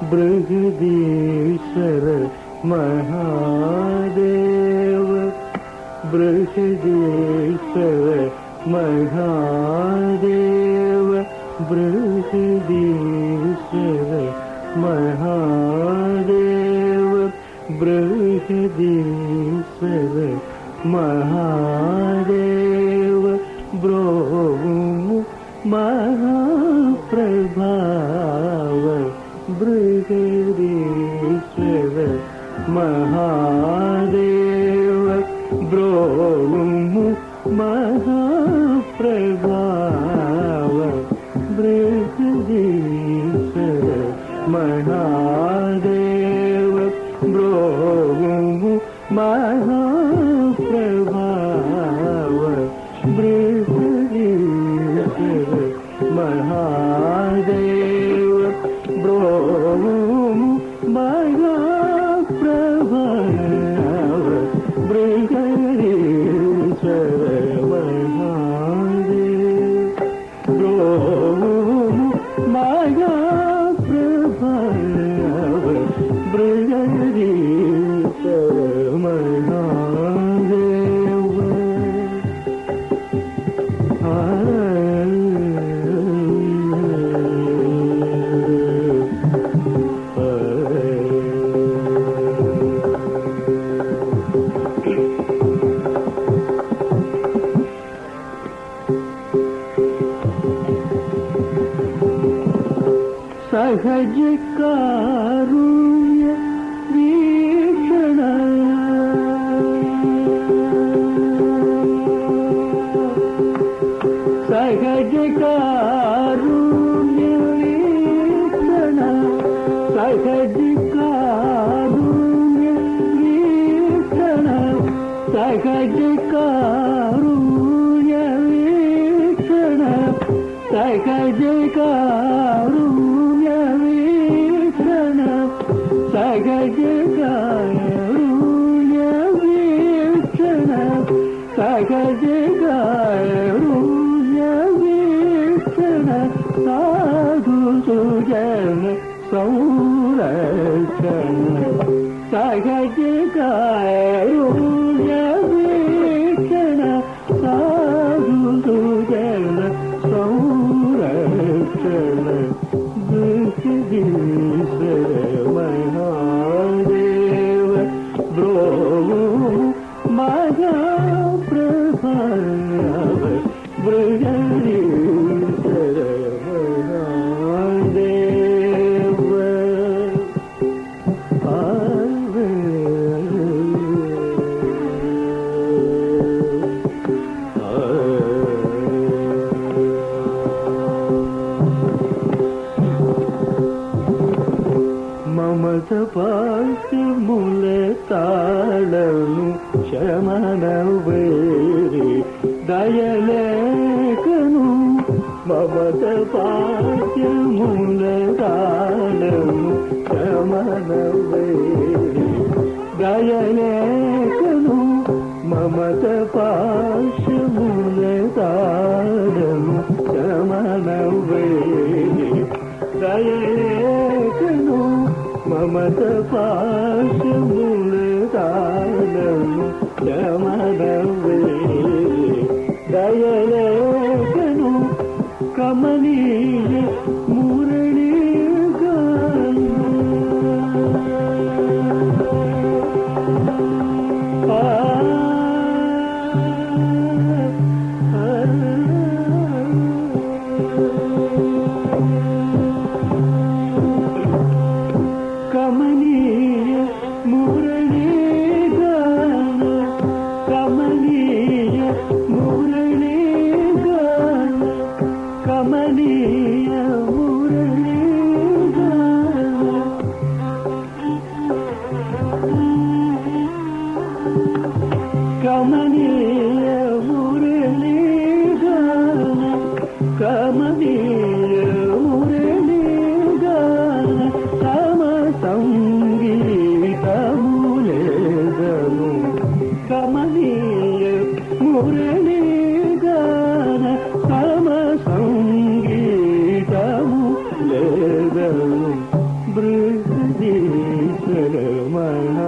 बृहदीश्वर महादेव बृहदीश्वर महादेव बृहदीश्वर महादेव बृहदीश्वर महादेव ब्रोमु महाप्रभाव बृहदीश्वर महादेव ब्रोमु महाप्रभाव बृहदीश्वर महादेव ब्रोमु महाप्रभाव बृहदीश्वर महादेव ब्रोमु महाप्रभाव बृहदीश्वर महादेव ब्रोमु महाप्रभाव बृहदीश्वर महादेव सहज कारुण्य वीक्षण सहज कारुण्य वीक्षण सहज कारुण्य वीक्षण सहज कारुण्य वीक्षण सहज कारुण्य सहज कारुण्य वीक्षण सहज कारुण्य वीक्षण साधु सुजन संरक्षण सहज कारुण्य वीक्षण साधु सुजन संरक्षण बृहदीश्वर महादेव ब्रोमु महाप्रभाव बृहदीश्वर महादेव మమత పాశముల తాళను శమన వేరి దయలేకను మమత పాశముల తాళను శమన వేరి దయలేకను మమత పాశముల తాళను శమన వేరి దయలేకను మమత పాశముల తాళను శమన వేరి దయలేకను కమనీయ మురళీ కమనీయ మురళీ గాన కమనీయ మురళీ గాన కమనీయ మురళీ గాన కమనీయ మురళీ గాన కమనీయ మురళీ గాన తమ సంగీతములేదను కమనీయ మురళీ గాన తమ సంగీతములేదను బృహదీశ్వర మహా